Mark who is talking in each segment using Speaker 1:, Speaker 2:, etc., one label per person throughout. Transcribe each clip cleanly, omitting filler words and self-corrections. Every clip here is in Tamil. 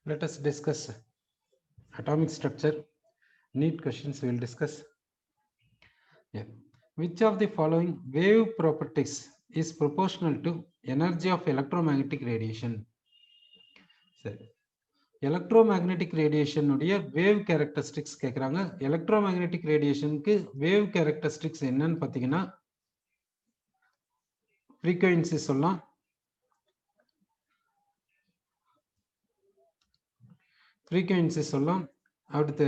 Speaker 1: Let us discuss atomic structure. Neat questions we will discuss. Yeah. Which of the following wave properties is proportional to energy of electromagnetic radiation? சரி, எலக்ட்ரோமேக்னெட்டிக் ரேடியேஷனுடைய வேவ் கேரக்டரிஸ்டிக்ஸ் கேட்குறாங்க. எலக்ட்ரோமேக்னெட்டிக் ரேடியேஷனுக்கு வேவ் கேரக்டரிஸ்டிக்ஸ் என்னன்னு பார்த்தீங்கன்னா ஃப்ரீக்வன்சி சொல்லலாம், அடுத்து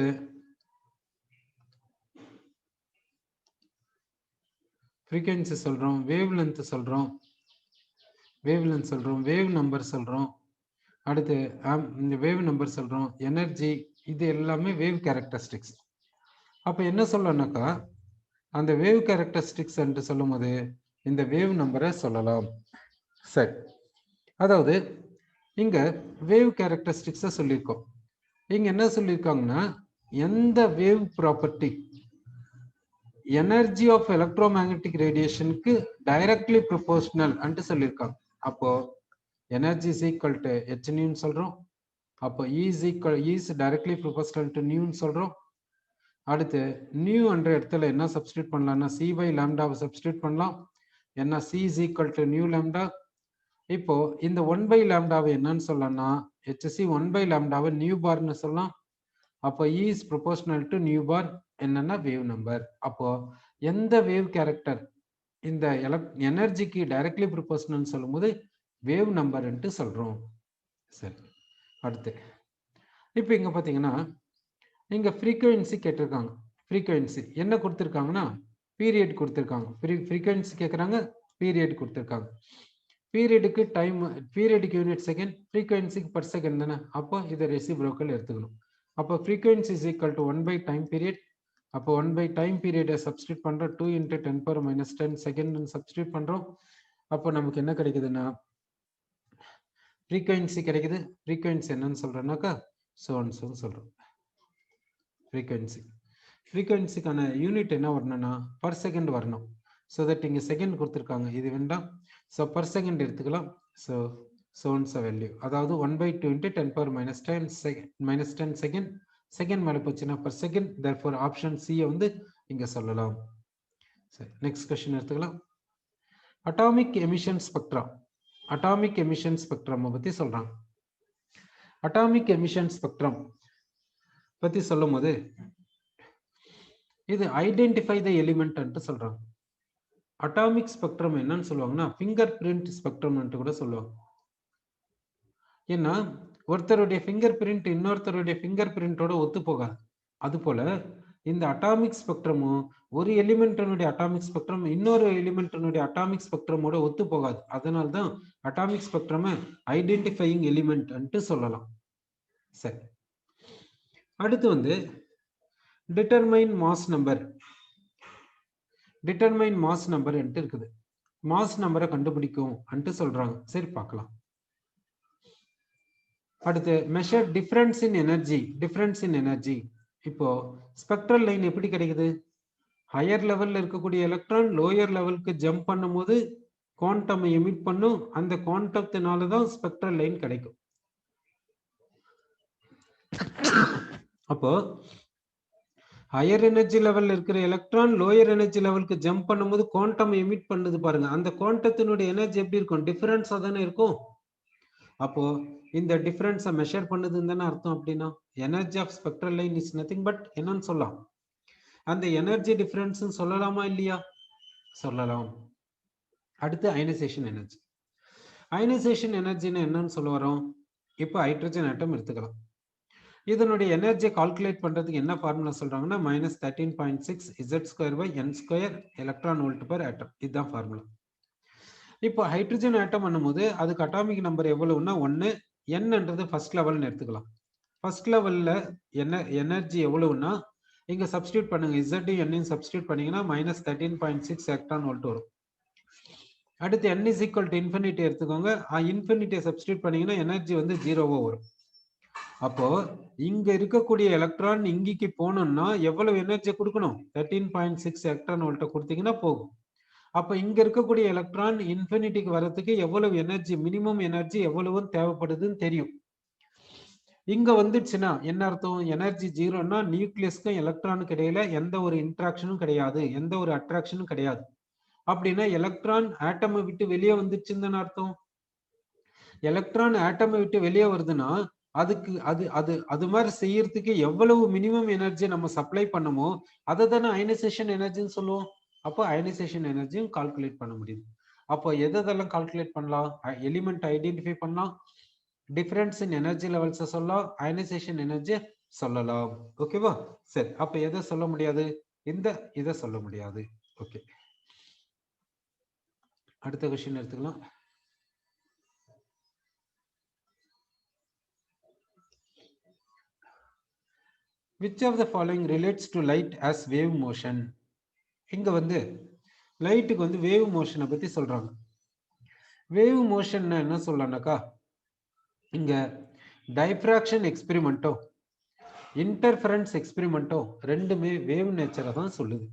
Speaker 1: ஃப்ரீக்வன்சி சொல்கிறோம், வேவ் லென்த் சொல்கிறோம், வேவ் நம்பர் சொல்கிறோம், அடுத்து இந்த வேவ் நம்பர் சொல்கிறோம், எனர்ஜி, இது எல்லாமே வேவ் கேரக்டரிஸ்டிக்ஸ். அப்போ என்ன சொல்லணும்னாக்கா அந்த வேவ் கேரக்டரிஸ்டிக்ஸ் என்று சொல்லும் போது இந்த வேவ் நம்பரை சொல்லலாம். சரி, அதாவது இங்க வேவ் கேரக்டரிஸ்டிக்ஸை சொல்லியிருக்கோம். இங்க என்ன சொல்லியிருக்காங்கன்னா எந்த wave property energy of electromagnetic ரேடியேஷனுக்கு டைரக்ட்லி ப்ரொபோர்ஷனல் அன்ட்டு சொல்லியிருக்காங்க. அப்போ energy is equal to h நியூன்னு சொல்றோம். அப்போ E is directly proportional to நியூன்னு சொல்றோம். அடுத்து நியூ என்ற இடத்துல என்ன சப்ஸ்டியூட் பண்ணலாம்னா c by லாம்டாவை சப்ஸ்டியூட் பண்ணலாம். ஏன்னா c is equal to new lambda. இப்போ இந்த 1 by லாம்டாவை என்னன்னு சொல்லலாம்னா hc 1 by லாம்டாவை நியூ பார்னு சொல்லலாம். அப்போ E is proportional to nu bar என்னன்னா வேவ் நம்பர். அப்போ எந்த வேவ் கேரக்டர் இந்த எனர்ஜிக்கு டைரக்ட்லி ப்ரொபோர்ஷனல் சொல்லும் போது வேவ் நம்பர்ன்ட்டு சொல்றோம். சரி, அடுத்து இப்போ இங்க பாத்தீங்கன்னா இங்க ஃப்ரீக்வன்சி கேட்டிருக்காங்க. ஃப்ரீக்வன்சி என்ன கொடுத்துருக்காங்கன்னா பீரியட் கொடுத்துருக்காங்க. ஃப்ரீக்வன்சி கேட்குறாங்க, பீரியட் கொடுத்துருக்காங்க. பீரியடுக்கு டைம், பீரியடுக்கு யூனிட் செகண்ட், ஃப்ரீக்வன்சிக்கு பர் செகண்ட் தானே. அப்போ இதை ரெசிப்ரோக்கல் எடுத்துக்கணும். அப்போ frequency is equal to 1 by time period. அப்போ 1 by டைம் பீரியடை சப்ஸ்டியூட் பண்ணுறோம். 2 × 10⁻⁻10 செகண்ட் சப்ஸ்டியூட் பண்ணுறோம். அப்போ நமக்கு என்ன கிடைக்குதுன்னா ஃப்ரீக்வன்சி கிடைக்குது. ஃப்ரீக்வன்சி என்னன்னு சொல்கிறோன்னாக்கா சோன்ஸ்ன்னு சொல்கிறோம். ஃப்ரீக்வன்சிக்கான யூனிட் என்ன வரணும்னா பர் செகண்ட் வரணும். ஸோ தட் இங்கே செகண்ட் கொடுத்துருக்காங்க, இது வேண்டாம். ஸோ பர் செகண்ட் எடுத்துக்கலாம். ஸோ சோன்ஸ் வேல்யூ, அதாவது 1 by 2 × 10⁻10 செகண்ட். செகண்ட் மேலே போச்சுன்னா பர் செகண்ட். தேர்ஃபோர் ஆப்ஷன் சியை வந்து இங்கே சொல்லலாம். சரி, நெக்ஸ்ட் கொஸ்டின் எடுத்துக்கலாம். Atomic emission spectra. Atomic emission spectrum பற்றி சொல்கிறாங்க. அட்டாமிக் எமிஷன் ஸ்பெக்ட்ரம் பற்றி சொல்லும் போது இது ஐடென்டிஃபை த எலிமெண்ட் சொல்றாங்க. அட்டாமிக் ஸ்பெக்ட்ரம் என்னன்னு சொல்லுவாங்கன்னா ஃபிங்கர் பிரிண்ட் ஸ்பெக்ட்ரம் கூட சொல்லுவாங்க. ஏன்னா ஒருத்தருடைய ஃபிங்கர் பிரிண்ட் இன்னொருத்தருடைய ஃபிங்கர் பிரிண்டோட ஒத்து போகாது. அது போல இந்த அட்டாமிக் ஸ்பெக்ட்ரமும் ஒரு எலிமெண்ட்டினுடைய அட்டாமிக் ஸ்பெக்ட்ரம் இன்னொரு எலிமெண்ட்டினுடைய அட்டாமிக் ஸ்பெக்ட்ரமோட ஒத்து போகாது. அதனால தான் அட்டாமிக் ஸ்பெக்ட்ரம் ஐடென்டிஃபையிங் எலிமெண்ட் சொல்லலாம். சரி, அடுத்து வந்து determine mass number. Determine mass number இருக்குது. மாஸ் நம்பரை கண்டுபிடிக்கும் சொல்றாங்க. சரி, பார்க்கலாம். அடுத்து மெஷர் டிஃபரன்ஸ் இன் எனர்ஜி. டிஃபரன்ஸ் இன் எனர்ஜி இப்போ ஸ்பெக்ட்ரல் லைன் எப்படி கிடைக்குது? ஹையர் லெவல்ல இருக்கக்கூடிய எலக்ட்ரான் லோயர் லெவலுக்கு ஜம்ப் பண்ணும்போது குவாண்டம் எமிட் பண்ணும். அந்த குவாண்டத்தினால தான் ஸ்பெக்ட்ரல் லைன் கிடைக்கும். அப்போ ஹையர் எனர்ஜி லெவல்ல இருக்கிற எலக்ட்ரான் லோயர் எனர்ஜி லெவலுக்கு ஜம்ப் பண்ணும்போது குவாண்டம் எமிட் பண்ணுது பாருங்க. அந்த குவாண்டத்தினுடைய எனர்ஜி எப்படி இருக்கும்? டிஃபரன்ஸா தானே இருக்கும். அப்போ இந்த டிஃபரன்ஸை மெஷர் பண்ணுதுன்னு தானே அர்த்தம். அப்படின்னா energy of spectral line is nothing but என்னன்னு சொல்லலாம், அந்த எனர்ஜி டிஃபரன்ஸ் சொல்லலாமா இல்லையா? சொல்லலாம். அடுத்து அயனைசேஷன் எனர்ஜி. அயனைசேஷன் எனர்ஜின்னு என்னன்னு சொல்ல வரோம்? இப்போ ஹைட்ரஜன் ஆட்டம் எடுத்துக்கலாம். இதனுடைய எனர்ஜியை கால்குலேட் பண்றதுக்கு என்ன ஃபார்முலா சொல்றாங்கன்னா -13.6 Z²/n² எலக்ட்ரான் வோல்ட் பர் ஆட்டம். இதுதான் ஃபார்முலா. இப்போ ஹைட்ரஜன் ஆட்டம் பண்ணும்போது அதுக்கு அட்டாமிக் நம்பர் எவ்வளவுன்னா 1. என்னன்றது ஃபர்ஸ்ட் லெவல்னு எடுத்துக்கலாம். ஃபர்ஸ்ட் லெவல்ல எனர்ஜி எவ்வளவுன்னா இங்க சப்ஸ்டியூட் பண்ணுங்க, Z n சப்ஸ்டியூட் பண்ணீங்கன்னா -13.6 எலக்ட்ரான் வோல்ட் வரும். அடுத்து n is equal to infinity எடுத்துக்கோங்க. இன்ஃபினிட்டியை சப்ஸ்டியூட் பண்ணீங்கன்னா எனர்ஜி வந்து 0வா வரும். அப்போ இங்க இருக்கக்கூடிய எலக்ட்ரான் இங்கிக்கு போகணும்னா எவ்வளவு எனர்ஜி கொடுக்கணும்? 13.6 எலக்ட்ரான் வோல்ட் கொடுத்தீங்கன்னா போகும். அப்ப இங்க இருக்கக்கூடிய எலக்ட்ரான் இன்ஃபினிட்டிக்கு வரதுக்கு எவ்வளவு எனர்ஜி, மினிமம் எனர்ஜி எவ்வளவு தேவைப்படுதுன்னு தெரியும். இங்க வந்துச்சுன்னா என்ன அர்த்தம்? எனர்ஜி ஜீரோன்னா நியூக்ளியஸ்க்கும் எலக்ட்ரானுக்கு இடையில எந்த ஒரு இன்ட்ராக்ஷனும் கிடையாது, எந்த ஒரு அட்ராக்ஷனும் கிடையாது. அப்படின்னா எலக்ட்ரான் ஆட்டமை விட்டு வெளியே வந்துச்சுன்னு தானே அர்த்தம். எலக்ட்ரான் ஆட்டமை விட்டு வெளியே வருதுன்னா அதுக்கு அது அது அது மாதிரி செய்யறதுக்கு எவ்வளவு மினிமம் எனர்ஜி நம்ம சப்ளை பண்ணமோ அதை தானே அயனைசேஷன் எனர்ஜின்னு சொல்லுவோம். அப்போ அயனைசேஷன் எனர்ஜியும் கால்குலேட் பண்ண முடியுது. அப்போ எதெல்லாம் கால்குலேட் பண்ணலாம்? எலிமெண்ட் ஐடென்டிஃபை பண்ணலாம், டிஃபரன்ஸ் இன் எனர்ஜி லெவல்ஸ் சொல்லலாம், அயனைசேஷன் எனர்ஜி சொல்லலாம். ஓகேவா? சரி, அப்ப எதை சொல்ல முடியாது? இதை சொல்ல முடியாது. ஓகே, அடுத்த கொஸ்டின் எடுத்துக்கலாம். Which of the following relates to light as wave motion? இங்க வந்து லைட்டுக்கு வந்து வேவ் மோஷனை பத்தி சொல்றாங்க. வேவ் மோஷன் என்ன சொல்லனாக்கா, இங்க டைஃப்ராக்ஷன் எக்ஸ்பெரிமெண்ட்டோ இன்டர்ஃபரன்ஸ் எக்ஸ்பெரிமெண்ட்டோ ரெண்டுமே வேவ் நேச்சரை தான் சொல்லுது.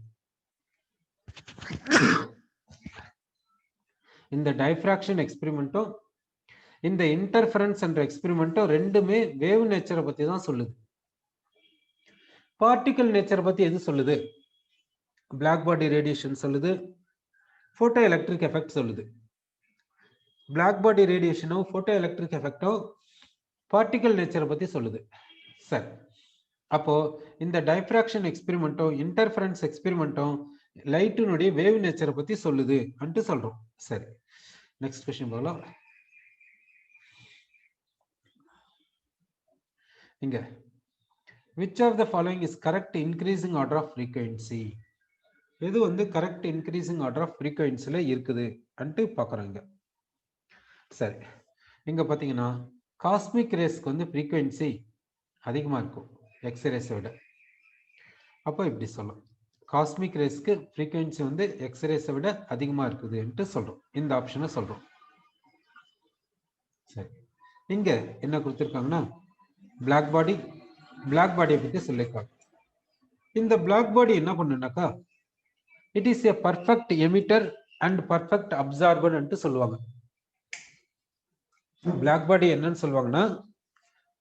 Speaker 1: இந்த டைஃப்ராக்ஷன் எக்ஸ்பெரிமெண்ட்டோ இந்த இன்டர்ஃபரன்ஸ் என்ற எக்ஸ்பெரிமெண்ட்டோ ரெண்டுமே வேவ் நேச்சரை பத்தி தான் சொல்லுது. பார்ட்டிகல் நேச்சர் பத்தி எது சொல்லுது? பிளாக் பாடி ரேடியேஷன் சொல்லுது, போட்டோ எலக்ட்ரிக் எஃபெக்ட் சொல்லுது. பிளாக் பாடி ரேடியேஷனோ போட்டோ எலக்ட்ரிக் எஃபெக்டோ பார்ட்டிகல் நேச்சரை பத்தி சொல்லுது. சரி, அப்போ இந்த டைஃப்ராக்ஷன் எக்ஸ்பெரிமெண்ட்டோ இன்டர்ஃபரன்ஸ் எக்ஸ்பெரிமெண்ட்டோ லைட்டினுடைய வேவ் நேச்சரை பத்தி சொல்லுது அன்ட்டு சொல்றோம். சரி, நெக்ஸ்ட் क्वेश्चन போகலாம். இங்க which of the following is correct increasing order of frequency? எது வந்து கரெக்ட் இன்க்ரீசிங் ஆர்டர் ஆஃப் ஃப்ரீக்வன்சில இருக்குது அன்ட்டு பார்க்குறோங்க. சரி, இங்க பார்த்தீங்கன்னா காஸ்மிக் ரேஸ்க்கு வந்து ஃப்ரீக்வன்சி அதிகமாக இருக்கும் எக்ஸ்ரேஸை விட. அப்போ இப்படி சொல்லலாம், காஸ்மிக் ரேஸ்க்கு ஃப்ரீக்வன்சி வந்து எக்ஸ்ரேஸை விட அதிகமாக இருக்குதுன்ட்டு சொல்கிறோம். இந்த ஆப்ஷனை சொல்கிறோம். சரி, இங்கே என்ன கொடுத்துருக்காங்கன்னா பிளாக் பாடியை பற்றி சொல்லியிருக்காங்க. இந்த பிளாக் பாடி என்ன பண்ணுனாக்கா, it is a perfect emitter and perfect absorber சொல்லுவாங்க. பிளாக் பாடி என்னன்னு சொல்லுவாங்கன்னா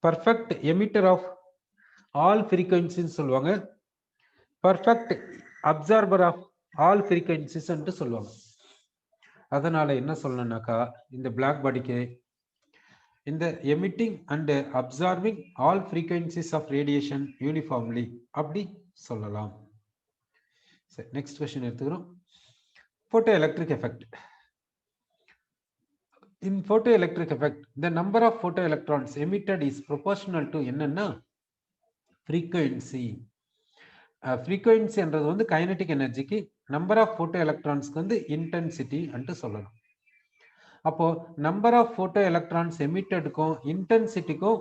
Speaker 1: பர்ஃபெக்ட் எமிட்டர் ஆஃப் ஆல் ஃப்ரீக்வன்சின்னு சொல்லுவாங்க, perfect absorber of all frequencies சொல்லுவாங்க. அதனால என்ன சொல்லணும்னாக்கா, இந்த பிளாக் பாடிக்கு இந்த emitting and absorbing all frequencies of radiation uniformly அப்படி சொல்லலாம். சரி, நெக்ஸ்ட் क्वेश्चन எடுத்துக்கிறோம். Photo electric effect. In photoelectric effect, the number of photoelectrons emitted is proportional to என்னன்னா frequency. frequency என்றது வந்து கைனடிக் எனர்ஜிக்கு, நம்பர் ஆஃப் போட்டோ எலக்ட்ரான்ஸ்க்கு வந்து இன்டென்சிட்டி அன்ட்டு சொல்லலாம். அப்போ நம்பர் ஆஃப் போட்டோ எலக்ட்ரான்ஸ் எமிட்டடுக்கும் இன்டென்சிட்டிக்கும்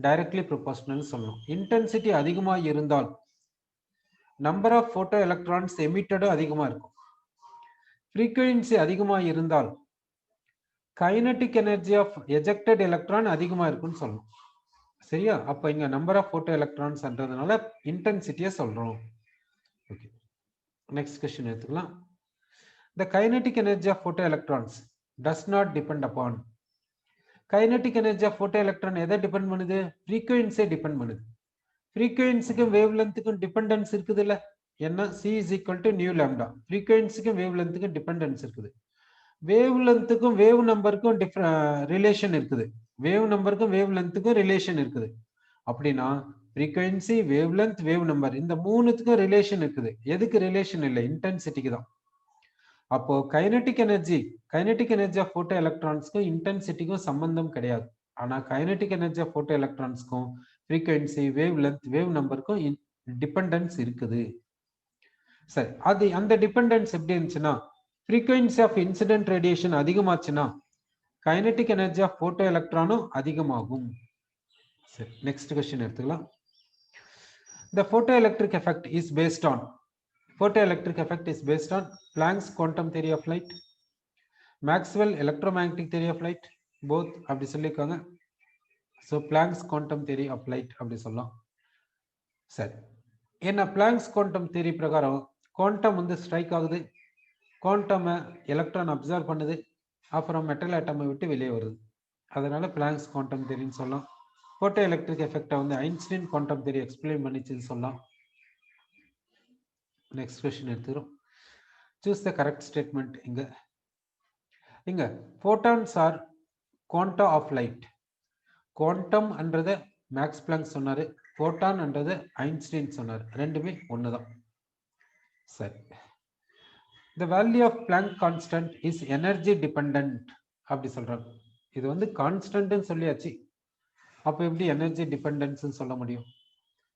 Speaker 1: டைரக்ட்லி ப்ரொபோர்ஷனல் சொல்லணும். இன்டென்சிட்டி அதிகமாக இருந்தால் நம்பர் ஆஃப் போட்டோ எலக்ட்ரான்ஸ் எமிட்டடும் அதிகமாக இருக்கும். ஃப்ரீக்வன்சி அதிகமாக இருந்தால் kinetic energy of ejected electron அதிகமாக இருக்குன்னு சொல்லணும். சரியா? அப்போ இங்க நம்பர் ஆஃப் போட்டோ எலக்ட்ரான்ஸ்ன்றதுனால இன்டென்சிட்டியை சொல்றோம். ஓகே, நெக்ஸ்ட் क्वेश्चन எடுத்துக்கலாம். The kinetic energy of photoelectrons does not depend upon. kinetic energy of photoelectron எதை டிபெண்ட் பண்ணுது? ஃப்ரீக்வன்சியை டிபெண்ட் பண்ணுது. ஃப்ரீக்வன்சிக்கும் வேவ் லென்த்துக்கும் டிபெண்டன்ஸ் இருக்குது இல்ல? என்ன? C is equal to nu lambda. ஃப்ரீக்வன்சிக்கும் வேவ் லென்த்துக்கும் டிபெண்டன்ஸ் இருக்குது. வேவ் லென்த்துக்கும் வேவ் நம்பருக்கும் ரிலேஷன் இருக்குது. வேவ் நம்பருக்கும் வேவ் லென்த்துக்கும் ரிலேஷன் இருக்குது. அப்படின்னா frequency, wavelength, wave number இந்த மூணுத்துக்கும் ரிலேஷன் இருக்குது. எதுக்கு ரிலேஷன் இல்லை? இன்டென்சிட்டிக்கு தான். அப்போ கைனடிக் எனர்ஜி ஆஃப் போட்டோ எலக்ட்ரான்ஸ்க்கும் இன்டென்சிட்டிக்கும் சம்பந்தம் கிடையாது. ஆனா கைனடிக் எனர்ஜி ஆஃப் போட்டோ எலக்ட்ரான்ஸ்க்கும் ஃப்ரீக்வன்சி, வேவ் லென்த், வேவ் நம்பருக்கும் டிபெண்டன்ஸ் இருக்குது. சரி, அது அந்த டிபெண்டன்ஸ் எப்படி இருந்துச்சுன்னா, frequency of incident radiation அதிகமாச்சுன்னா kinetic energy of photo electron அதிகமாகும். சரி, next question எடுத்துக்கலாம். The photoelectric effect is based on Planck's quantum theory of light, Maxwell electromagnetic theory of light, both அப்படி சொல்லிருக்காங்க. So Planck's quantum theory of light அப்படி சொல்லலாம். சரி, என்ன Planck's quantum theory பிரகாரம் குவாண்டம் வந்து ஸ்ட்ரைக் ஆகுது, குவாண்டம் எலக்ட்ரான் அப்சர்வ் பண்ணுது, அப்புறம் மெட்டல் ஆட்டமை விட்டு வெளியே வருது. அதனால பிளாங்க்ஸ் குவாண்டம் தியரின்னு சொல்லலாம். போட்டோ எலக்ட்ரிக் எஃபெக்டை வந்து ஐன்ஸ்டீன் குவாண்டம் தியரி எக்ஸ்பிளைன் பண்ணிச்சுன்னு சொல்லலாம். நெக்ஸ்ட் கொஸ்டின் எடுத்துக்கிறோம். Choose the correct statement. இங்க photons are quanta of light. Quantum என்றது மேக்ஸ் பிளாங்க் சொன்னாரு, போட்டான் என்றது ஐன்ஸ்டீன் சொன்னார். ரெண்டுமே ஒண்ணுதான். சரி, the value of Planck constant is energy dependent அப்படி சொல்றாங்க. இது வந்து கான்ஸ்டன்ட்னு சொல்லியாச்சு, அப்ப எப்படி எனர்ஜி டிபெண்டன்ஸ் சொல்ல முடியும்?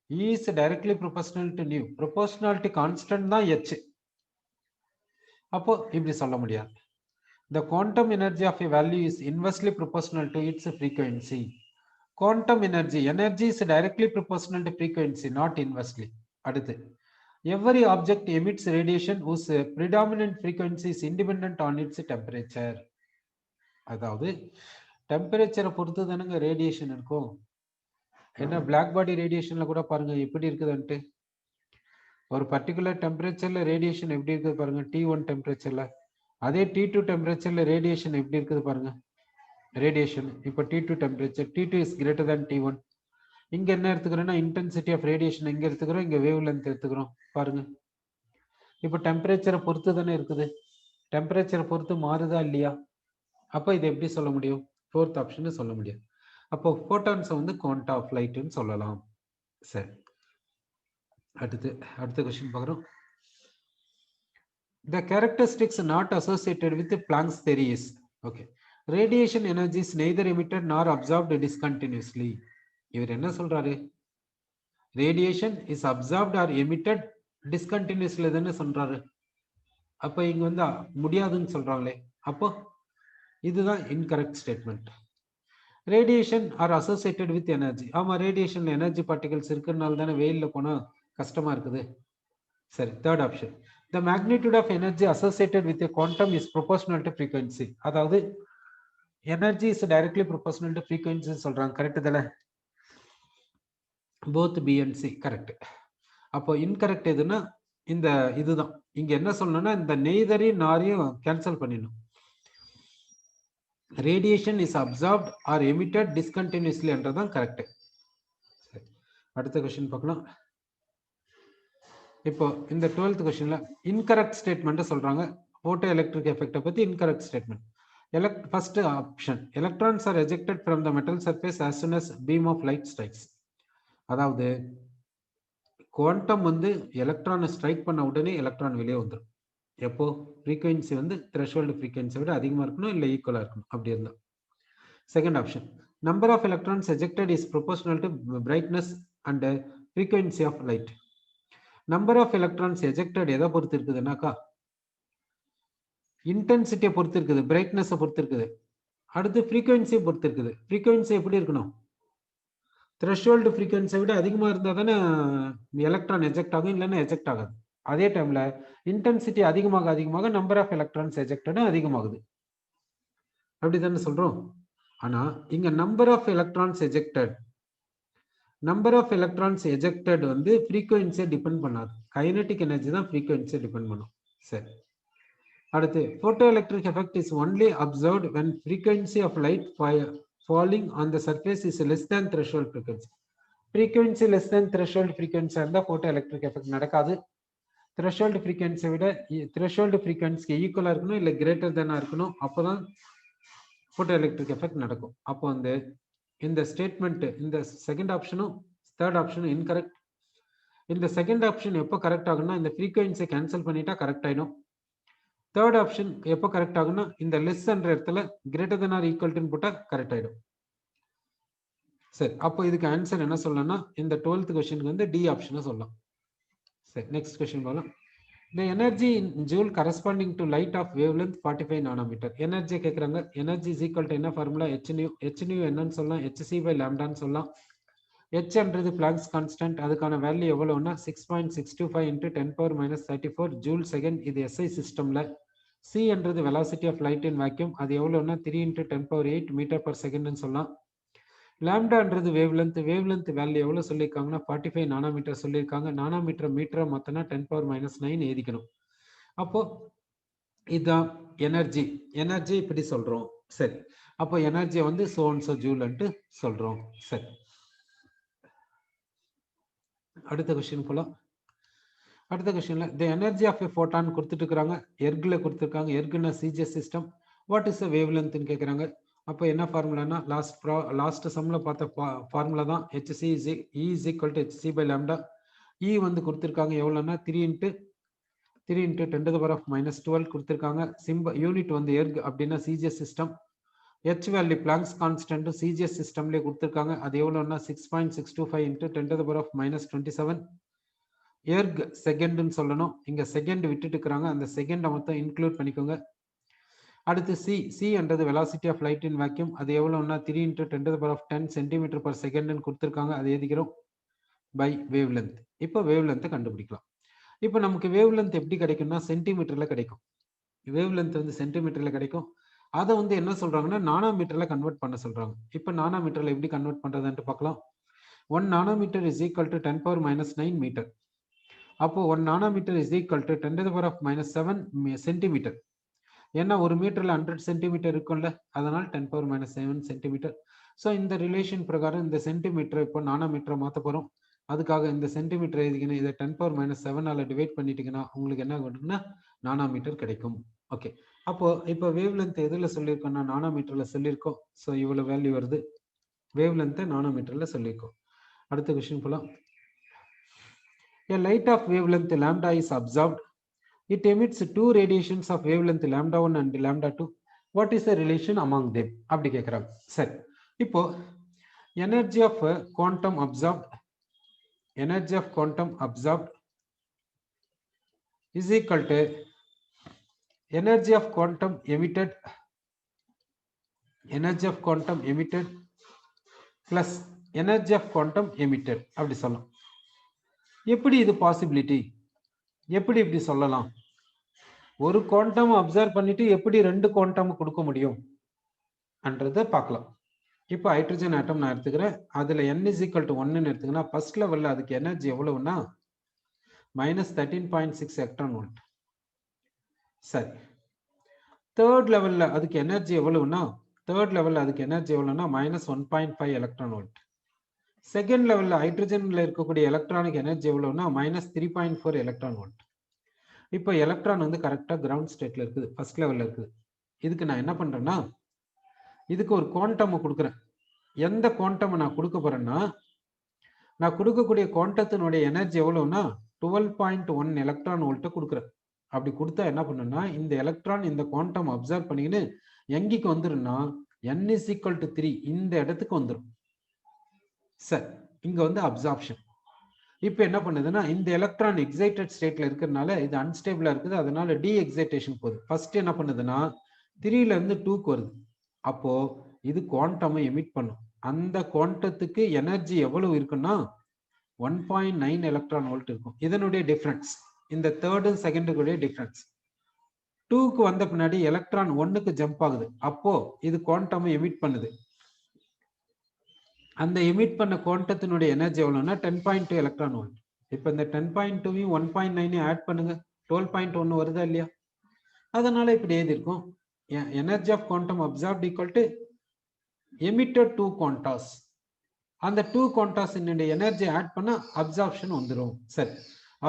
Speaker 1: E is directly proportional to nu. proportionality constant தான் h. அப்போ இப்படி சொல்ல முடியாது. The quantum energy of a value is inversely proportional to its frequency. Quantum energy is directly proportional to frequency, not inversely. அடுத்து, every object emits radiation whose predominant frequency is independent on its temperature. அதாவது டெம்பரேச்சரை பொறுத்து தானுங்க ரேடியேஷன் இருக்கும். என்ன பிளாக் பாடி ரேடியேஷன்ல கூட பாருங்க எப்படி இருக்குதுன்ட்டு. ஒரு பர்டிகுலர் டெம்பரேச்சர்ல ரேடியேஷன் எப்படி இருக்குது பாருங்க, T1 டெம்பரேச்சர்ல. அதே T2 டெம்பரேச்சர்ல ரேடியேஷன் எப்படி இருக்குது பாருங்க. ரேடியேஷன் இப்போ T2 temperature, T2 is greater than T1. இங்க என்ன எடுத்துக்கிறோம்னா இன்டென்சிட்டி ஆஃப் ரேடியேஷன் இங்க எடுத்துக்கிறோம், இங்க வேவ் லென்த் எடுத்துக்கிறோம். பாருங்க, இப்போ டெம்பரேச்சரை பொறுத்து தானே இருக்குது. டெம்பரேச்சரை பொறுத்து மாறுதா இல்லையா? அப்போ இதை எப்படி சொல்ல முடியும்? ஃபோர்த் ஆப்ஷன் சொல்ல முடியும். அப்போ போட்டான்ஸ் வந்து குவாண்டா ஆஃப் லைட்னு சொல்லலாம். சரி, அடுத்த கொஸ்டின் பார்க்குறோம். The characteristics not associated with Planck's theory is, okay, radiation energy is neither emitted nor absorbed discontinuously. இவர் என்ன சொல்றாரு? radiation is absorbed or emitted discontinuously தானே சொல்றாரு. அப்ப இங்க வந்து முடியாதுன்னு சொல்றாங்களே, அப்போ இதுதான் incorrect statement. Radiation are associated with energy. ஆமா, ரேடியேஷன்ல எனர்ஜி பார்ட்டிகல்ஸ் இருக்கிறதுனால தானே வெயில்ல போனா கஷ்டமா இருக்குது. சரி, third option, the magnitude of energy associated with a quantum is proportional to frequency. அதாவது energy is directly proportional to frequency சொல்றாங்க. கரெக்ட் தானே? both B and C correct. அப்போ இன்கரெக்ட் எதுன்னா இந்த இதுதான். இங்க என்ன சொல்லணும்னா இந்த நெய்தரையும் நாரையும் கேன்சல் பண்ணிடணும். Radiation is absorbed or emitted discontinuously என்றதான் கரெக்ட். அடுத்த கொஸ்டின் பார்க்கலாம். இப்போ இந்த 12th கொஸ்டின்ல இன்கரெக்ட் ஸ்டேட்மெண்ட் சொல்றாங்க. போட்டோ எலக்ட்ரிக் எஃபெக்ட் பத்தி incorrect statement. First option, electrons are ejected from the metal surface as soon as beam of light strikes. அதாவது குவாண்டம் வந்து எலக்ட்ரானை ஸ்ட்ரைக் பண்ண உடனே எலக்ட்ரான் வெளியே வந்துடும். எப்போ? ஃப்ரீக்வன்சி வந்து த்ரெஷோல்டு ஃப்ரீக்வன்சியை விட அதிகமாக இருக்கணும், இல்லை ஈக்குவலாக இருக்கணும். அப்படி இருந்தால். Second option, number of electrons ejected is proportional to brightness and frequency of light. Number of electrons ejected எதை பொறுத்து இருக்குதுன்னாக்கா இன்டென்சிட்டியை பொறுத்து இருக்குது, பிரைட்னஸை பொறுத்து இருக்குது. அடுத்து ஃப்ரீக்வன்சியை பொறுத்து இருக்குது. ஃப்ரீக்வன்சி எப்படி இருக்கணும்? த்ரெஷோல்டு ஃப்ரீக்வன்சியை விட அதிகமாக இருந்தால் தானே எலக்ட்ரான் எஜெக்ட் ஆகும், இல்லைன்னா எஜெக்ட் ஆகாது. அதே டைம்ல இன்டென்சிட்டி அதிகமாக நம்பர் ஆஃப் எலக்ட்ரான்ஸ் எஜெக்டடும் அதிகமாகுது. அப்படிதானே சொல்றோம். ஆனா இங்க நம்பர் ஆஃப் எலக்ட்ரான்ஸ் எஜெக்டட் வந்து ஃப்ரீக்வன்சியை டிபெண்ட் பண்ணாது. கைனெட்டிக் எனர்ஜி தான் ஃப்ரீக்வன்சியை டிபெண்ட் பண்ணும். சரி, அடுத்து, photo electric effect is only observed when frequency of light falling on the surface is less than threshold frequency. frequency less than threshold frequency இருந்தா போட்டோ எலக்ட்ரிக் எஃபெக்ட் நடக்காது. த்ரெஷோல்டு ஃப்ரீக்வன்சியை விட த்ரெஷோல்டு ஃப்ரீக்வன்சிக்கு ஈக்குவலாக இருக்கணும், இல்லை கிரேட்டர் தேனாக இருக்கணும். அப்போ தான் போட்டோ எலக்ட்ரிக் எஃபெக்ட் நடக்கும். அப்போ வந்து இந்த ஸ்டேட்மெண்ட், இந்த செகண்ட் ஆப்ஷனும் தேர்ட் ஆப்ஷனும் இன்கரெக்ட். இந்த செகண்ட் ஆப்ஷன் எப்போ கரெக்ட் ஆகும்னா இந்த ஃப்ரீக்வன்சியை கேன்சல் பண்ணிட்டா கரெக்ட் ஆகிடும். தேர்ட் ஆப்ஷன் எப்போ கரெக்ட் ஆகும்னா இந்த லெஸ் என்ற இடத்துல கிரேட்டர் தேன் ஆர் ஈக்குவல் டுன்னு போட்டால் கரெக்ட் ஆகிடும். சரி, அப்போ இதுக்கு ஆன்சர் என்ன சொல்லலாம்னா இந்த 12th கொஸ்டினுக்கு வந்து டி ஆப்ஷனை சொல்லலாம். சரி, நெக்ஸ்ட் கொஸ்டின் போகலாம். The energy in joule corresponding to light of wavelength 45 nanometer. Energy கேட்குறாங்க. எனர்ஜி இஸ் ஈக்குவல் டு என்ன ஃபார்முலா? hν என்னன்னு சொல்லலாம், hc by lambdaன்னு சொல்லலாம். h என்றது பிளாங்க்ஸ் கான்ஸ்டன்ட், அதுக்கான வேல்யூ எவ்வளவுன்னா 6.625 into 10 power minus 34 joule second. இது SI சிஸ்டம்ல. c என்றது velocity of light in vacuum, அது எவ்வளவுன்னா 3 into 10 power 8 மீட்டர் பர் செகண்ட்னு சொல்லலாம். லாம்டான்றது வேவ் லென்த் வேல்யூ எவ்வளவு சொல்லியிருக்காங்கன்னா 45 நானோமீட்டர் சொல்லியிருக்காங்க. நானோமீட்டர் மீட்டரை மொத்தம்னா 10 power minus 9 எழுதிக்கணும். அப்போ இதுதான் எனர்ஜி இப்படி சொல்றோம். சரி, அப்போ எனர்ஜியை வந்து சோ ஜூல்ன்ட்டு சொல்றோம். சரி, அடுத்த கொஸ்டின் போலாம். அடுத்த கொஸ்டின்ல the energy of a photon கொடுத்துட்டு இருக்காங்க. எர்க்ல கொடுத்துருக்காங்க. எர்க்னா CGS system. What is the wave லென்த்னு கேட்குறாங்க. அப்போ என்ன ஃபார்முலானா லாஸ்ட் சம்ல பார்த்த ஃபார்முலா தான். HC is equal to HC by lambda. E வந்து கொடுத்துருக்காங்க எவ்வளோன்னா 3 × 10⁻⁻12 கொடுத்துருக்காங்க. யூனிட் வந்து எர்க் அப்படின்னா CGS system. H value Planck's constant CGS சிஸ்டம்லேயே கொடுத்துருக்காங்க. அது எவ்வளோன்னா 6.625 × 10⁻27. எர்க் செகண்ட்னு சொல்லணும். இங்க செகண்ட் விட்டுட்டு இருக்கிறாங்க. அந்த செகண்டை மொத்தம் இன்க்ளூட் பண்ணிக்கோங்க. அடுத்து சி என்றது velocity of light in vacuum. அது எவ்வளோன்னா 3 × 1010 cm/s கொடுத்துருக்காங்க. அது எழுதிக்கிறோம் பை வேவ் லென்த். இப்போ வேவ் லென்த்தை கண்டுபிடிக்கலாம். இப்போ நமக்கு வேவ் லென்த் எப்படி கிடைக்கும்னா சென்டிமீட்டர்ல கிடைக்கும். வேவ் லென்த் வந்து சென்டிமீட்டர்ல கிடைக்கும். அதை வந்து என்ன சொல்றாங்கன்னா நானோமீட்டர்ல கன்வெர்ட் பண்ண சொல்றாங்க. இப்போ நானோமீட்டர்ல எப்படி கன்வெர்ட் பண்றதுன்ட்டு பார்க்கலாம். 1 nanometre is equal to 10⁻⁻9 metre. அப்போ 1 nanometre is equal to 10⁻⁻7 centimetre. ஏன்னா ஒரு மீட்டர்ல 100 சென்டிமீட்டர் இருக்கும்ல, அதனால 10⁻⁻7 சென்டிமீட்டர். ஸோ இந்த ரிலேஷன் பிரகாரம் இந்த சென்டிமீட்டர் இப்போ நானோமீட்டரை மாற்ற போறோம். அதுக்காக இந்த சென்டிமீட்டர் எழுதிக்கணும். இதை 10⁻⁷ டிவைட் பண்ணிட்டீங்கன்னா உங்களுக்கு என்ன கிடைக்கும்னா நானோமீட்டர் கிடைக்கும். ஓகே, அப்போ இப்போ வேவ் லென்த் எதுல சொல்லியிருக்கோம்னா நானோமீட்டர்ல சொல்லியிருக்கோம். ஸோ இவ்வளவு வேல்யூ வருது. வேவ் லென்த்தை நானோமீட்டர்ல சொல்லியிருக்கோம். அடுத்த கொஸ்டின் போலாம். A light of wavelength lambda is observed. It emits two radiations of wavelength lambda1 and lambda2. What is the relation among them? அப்படி கேட்குறாங்க. சரி, இப்போ energy of quantum observed is equal to energy of quantum emitted plus energy of quantum emitted அப்படி சொல்லலாம். எப்படி இது பாசிபிலிட்டி? எப்படி இப்படி சொல்லலாம்? ஒரு குவாண்டம் அப்சர்வ் பண்ணிட்டு எப்படி 2 குவாண்டம் கொடுக்க முடியும் என்றதை பார்க்கலாம். இப்போ ஹைட்ரஜன் ஆட்டம் நான் எடுத்துக்கிறேன். அதுல n is equal to 1 எடுத்துக்கினா first லெவல்ல அதுக்கு எனர்ஜி எவ்வளவுன்னா -13.6 எலக்ட்ரான் வோல்ட். சரி, தேர்ட் லெவல்ல அதுக்கு எனர்ஜி எவ்வளவுன்னா -1.5 எலக்ட்ரான் வோல்ட். செகண்ட் லெவல்ல ஹைட்ரஜன்ல இருக்கக்கூடிய எலக்ட்ரானிக் எனர்ஜி எவ்வளவுன்னா -3.4 எலக்ட்ரான் வோல்ட். இப்போ எலக்ட்ரான் வந்து கரெக்டா கிரவுண்ட் ஸ்டேட்ல இருக்குது, ஃபர்ஸ்ட் லெவல்ல இருக்குது. இதுக்கு நான் என்ன பண்றேன்னா இதுக்கு ஒரு குவாண்டம் கொடுக்குறேன். எந்த குவாண்டம் நான் கொடுக்க போறேன்னா நான் கொடுக்கக்கூடிய குவாண்டத்தினுடைய எனர்ஜி எவ்வளவுன்னா 12.1 எலக்ட்ரான் வோல்ட் கொடுக்குறேன். அப்படி கொடுத்தா என்ன பண்ணுன்னா இந்த எலக்ட்ரான் இந்த குவாண்டம் அப்சர்வ் பண்ணிக்கின்னு எங்கிக்கு வந்துருன்னா n is equal to 3 இந்த இடத்துக்கு வந்துடும். சரி, இங்க வந்து அப்சார்ப்ஷன். இப்போ என்ன பண்ணுதுன்னா இந்த எலக்ட்ரான் எக்ஸைட்டட் ஸ்டேட்ல இருக்கிறதுனால இது அன்ஸ்டேபிளா இருக்குது, அதனால டி எக்ஸைட்டேஷன் போகுது. ஃபர்ஸ்ட் என்ன பண்ணுதுன்னா 3ல இருந்து 2க்கு வருது. அப்போ இது குவாண்டம் எமிட் பண்ணும். அந்த குவாண்டத்துக்கு எனர்ஜி எவ்வளவு இருக்குன்னா 1.9 எலக்ட்ரான் வோல்ட் இருக்கும். இதனுடைய டிஃபரன்ஸ் இந்த தேர்டு செகண்டுடைய டிஃபரன்ஸ். 2க்கு வந்த பின்னாடி எலக்ட்ரான் 1க்கு ஜம்ப் ஆகுது. அப்போ இது குவாண்டம் எமிட் பண்ணுது. அந்த எமிட் பண்ண குவாண்டத்தினுடைய எனர்ஜி எவ்வளவுன்னா 10.2 எலக்ட்ரான் வோல்ட். இப்போ இந்த 10.2 1.9 ஆட் பண்ணுங்க, 12.1 வருதா இல்லையா? அதனால இப்படி எழுதியிருக்கும் energy of quantum observed equal to emitted 2 quantas. அந்த 2 குவாண்டாஸ் எனர்ஜி ஆட் பண்ணா அப்சார்ப்ஷன் வந்துடும். சரி,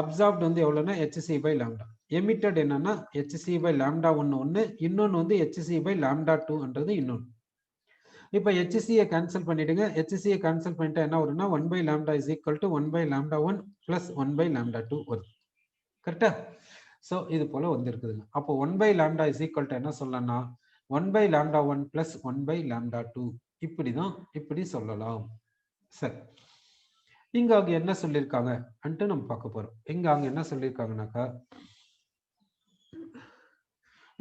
Speaker 1: அப்சார்ப்ட் வந்து எவ்வளவுன்னா HC by lambda. எமிட்டட் என்னன்னா HC by lambda 1, இன்னொன்னு வந்து HC by lambda 2ன்றது இன்னொன்னு. இப்போ HCயை கேன்சல் பண்ணிடுங்க. HCயை கேன்சல் பண்ணிட்டா என்ன வரும்னா 1 by lambda is equal to 1 by lambda 1 plus 1 by lambda 2 வருது. கரெக்டா? ஸோ இது போல வந்து இருக்குதுங்க. அப்போ 1 by lambda is equal to என்ன சொல்லலாம்னா 1 by lambda 1 plus 1 by lambda 2 இப்படிதான் இப்படி சொல்லலாம். சரி, இங்க அவங்க என்ன சொல்லியிருக்காங்க அன்ட்டு நம்ம பார்க்க போறோம். இங்க அவங்க என்ன சொல்லியிருக்காங்கனாக்கா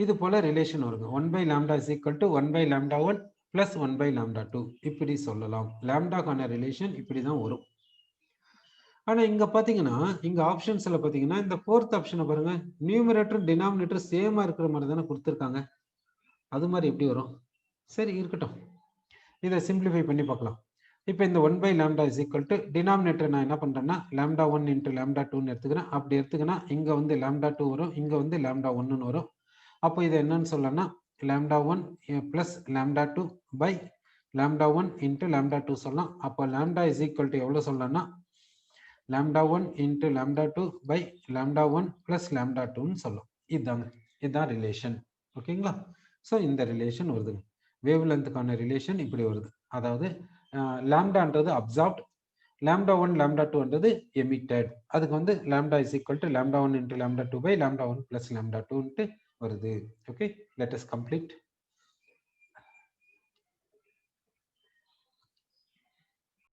Speaker 1: இது போல ரிலேஷன் வருங்க. 1 by lambda is equal to 1 by lambda 1 plus 1 by lambda 2 இப்படி சொல்லலாம். லாம்டாக்கான ரிலேஷன் இப்படிதான் வரும். ஆனா இங்க பாத்தீங்கன்னா இங்க ஆப்ஷன்ஸ்ல பாத்தீங்கன்னா இந்த ஃபோர்த் ஆப்ஷனை பாருங்க, நியூமரேட்டர் டினாமினேட்டர் சேமா இருக்கிற மாதிரி தானே கொடுத்துருக்காங்க. அது மாதிரி எப்படி வரும்? சரி இருக்கட்டும், இதை சிம்பிளிஃபை பண்ணி பார்க்கலாம். இப்போ இந்த 1 by lambda is equal to denominator நான் என்ன பண்றேன்னா lambda 1 into lambda 2ன்னு எடுத்துக்கிறேன். அப்படி எடுத்துக்கினா இங்க வந்து lambda 2 வரும், இங்க வந்து lambda 1ன்னு வரும். அப்போ இது என்னன்னு சொல்லலாம்னா lambda 1 plus lambda 2 by lambda 1 into lambda 2 சொல்லலாம். அப்போ lambda is equal to எவ்வளவு சொல்லலாம்னா lambda 1 into lambda 2 by lambda 1 plus lambda 2 ன்னு சொல்லும். இதுதான் ரிலேஷன். ஓகேங்களா? ஸோ இந்த ரிலேஷன் வருது. வேவ் லென்த்துக்கான ரிலேஷன் இப்படி வருது. அதாவது லாம்டான்றது அப்சார்ப்ட், lambda 1 lambda 2ன்றது எமிட்டட். அதுக்கு வந்து lambda is equal to lambda 1 into lambda 2 by lambda 1 plus lambda 2 ன்ட்டு வருது. Okay, let us complete.